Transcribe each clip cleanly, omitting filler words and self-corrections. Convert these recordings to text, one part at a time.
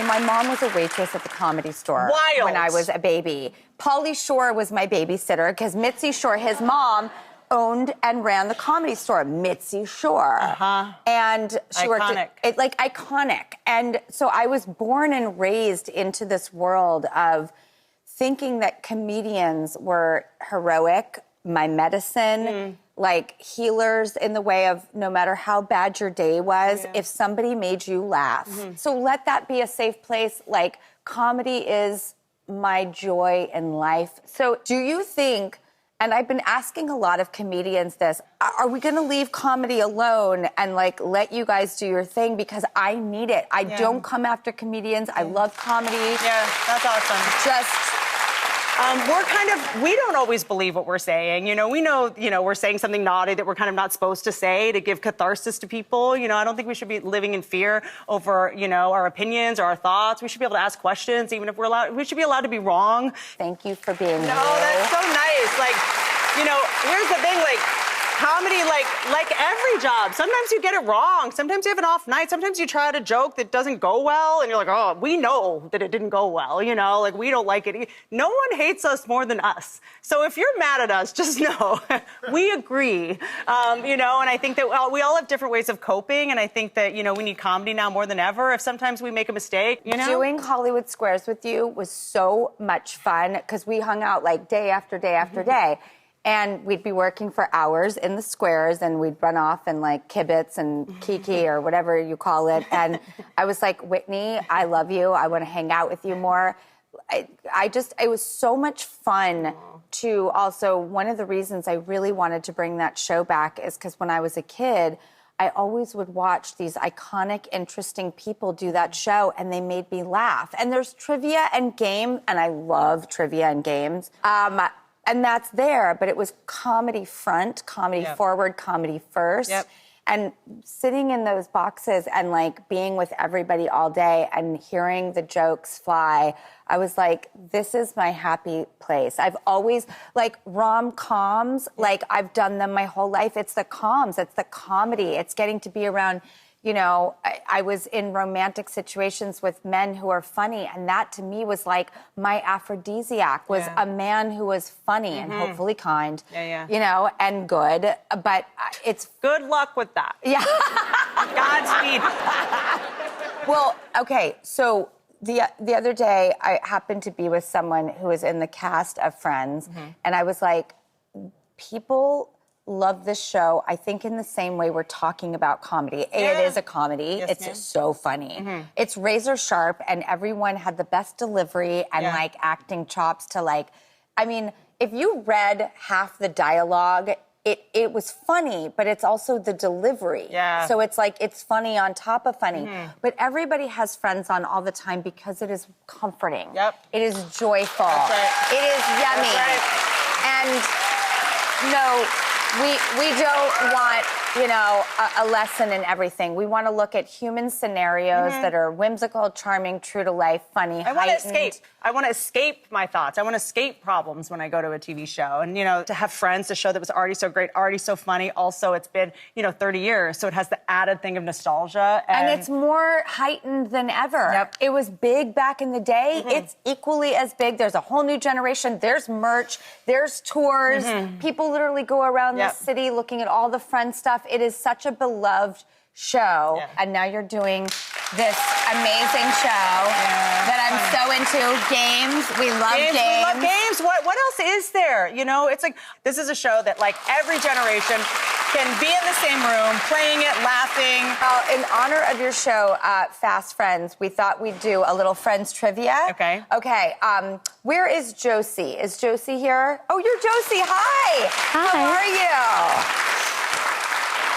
So my mom was a waitress at the Comedy Store when I was a baby. Pauly Shore was my babysitter because Mitzi Shore, his mom, owned and ran the Comedy Store, Mitzi Shore. And she worked iconic. And so I was born and raised into this world of thinking that comedians were heroic, my medicine, like healers in the way of no matter how bad your day was, if somebody made you laugh. So let that be a safe place. Like, comedy is my joy in life. So do you think, and I've been asking a lot of comedians this, are we going to leave comedy alone and like let you guys do your thing? Because I need it. I don't come after comedians. I love comedy. Yeah, that's awesome. We don't always believe what we're saying. We know, we're saying something naughty that we're kind of not supposed to say to give catharsis to people. I don't think we should be living in fear over, our opinions or our thoughts. We should be able to ask questions, even if we should be allowed to be wrong. Thank you for being here. No, that's so nice. Here's the thing, comedy, like every job, sometimes you get it wrong. Sometimes you have an off night. Sometimes you try out a joke that doesn't go well, and you're like, oh, we know that it didn't go well, we don't like it. No one hates us more than us. So if you're mad at us, just know we agree, and I think that we all have different ways of coping, and I think that, we need comedy now more than ever. If sometimes we make a mistake, Doing Hollywood Squares with you was so much fun because we hung out day after day after day. And we'd be working for hours in the squares, and we'd run off and kibitz and kiki or whatever you call it. And I was like, Whitney, I love you. I want to hang out with you more. It was so much fun to also, one of the reasons I really wanted to bring that show back is because when I was a kid, I always would watch these iconic, interesting people do that show, and they made me laugh. And there's trivia and game, and I love trivia and games. And that's there, but it was comedy front, comedy forward, comedy first. And sitting in those boxes and being with everybody all day and hearing the jokes fly, I was like, this is my happy place. I've always, rom-coms, I've done them my whole life. It's the coms, it's the comedy. It's getting to be around, I was in romantic situations with men who are funny, and that to me was my aphrodisiac was a man who was funny and hopefully kind, and good. But it's good luck with that. Yeah. Godspeed. Well, okay, so the other day I happened to be with someone who was in the cast of Friends, and I was like, people love this show, I think, in the same way we're talking about comedy. It is a comedy. Yes, it's so funny. It's razor sharp, and everyone had the best delivery and acting chops to if you read half the dialogue, it was funny, but it's also the delivery. So it's it's funny on top of funny. But everybody has Friends on all the time because it is comforting. It is joyful. That's right. It is yummy. That's right. And no, we don't want, a lesson in everything. We want to look at human scenarios that are whimsical, charming, true to life, funny, I want to escape. I want to escape my thoughts. I want to escape problems when I go to a TV show. And, to have Friends, a show that was already so great, already so funny. Also, it's been, 30 years. So it has the added thing of nostalgia. And it's more heightened than ever. It was big back in the day. It's equally as big. There's a whole new generation. There's merch. There's tours. People literally go around the city looking at all the Friends stuff. It is such a beloved show. And now you're doing this amazing show that I'm so into. Games. We love games. We love games. What else is there? It's this is a show that every generation can be in the same room, playing it, laughing. Well, in honor of your show, Fast Friends, we thought we'd do a little Friends trivia. Okay. Okay. Where is Josie? Is Josie here? Oh, you're Josie. Hi. How are you?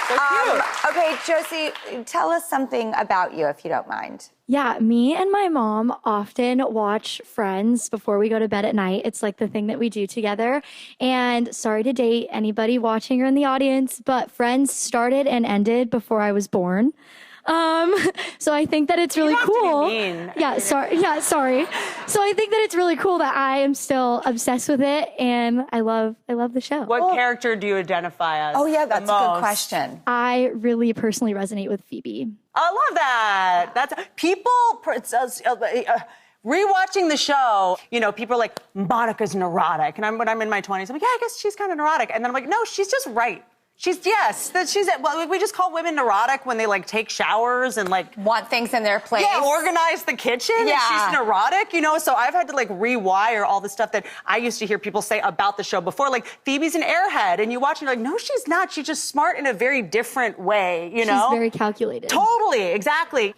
So cute. Okay, Josie, tell us something about you, if you don't mind. Yeah, me and my mom often watch Friends before we go to bed at night. It's the thing that we do together. And sorry to date anybody watching or in the audience, but Friends started and ended before I was born. So I think that it's really cool. Yeah, sorry. Yeah, sorry. So I think that it's really cool that I am still obsessed with it, and I love the show. What character do you identify as? Oh yeah, that's the a good most? question. I really personally resonate with Phoebe. I love that. That's people. Rewatching the show, you know, people are like, Monica's neurotic. And when I'm in my 20s, I'm like, yeah, I guess she's kind of neurotic. And then I'm like, no, she's just right. Well, we just call women neurotic when they like take showers and like Want things in their place. Yeah, organize the kitchen. Yeah. And she's neurotic, you know? So I've had to like rewire all the stuff that I used to hear people say about the show before. Like, Phoebe's an airhead. And you watch and you're like, no, she's not. She's just smart in a very different way, you know? She's very calculated. Totally, exactly.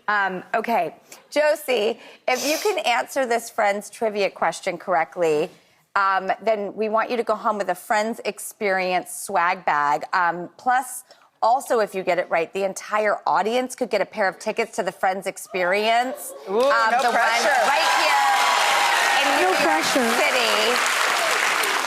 Okay, Josie, if you can answer this Friends trivia question correctly, then we want you to go home with a Friends Experience swag bag. Plus, also, if you get it right, the entire audience could get a pair of tickets to the Friends Experience. Ooh, no the pressure. one right here in New York City,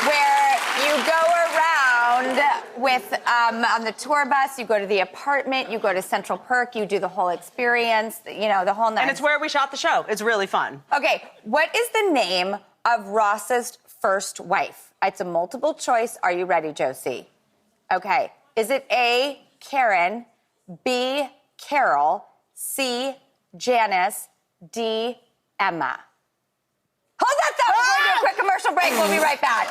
where you go around with, on the tour bus, you go to the apartment, you go to Central Perk, you do the whole experience, you know, the whole night. And it's where we shot the show. It's really fun. Okay, what is the name of Ross's first wife? It's a multiple choice. Are you ready, Josie? Okay. Is it A, Karen, B, Carol, C, Janice, D, Emma? Hold that thought. We're going to do a quick commercial break. We'll be right back.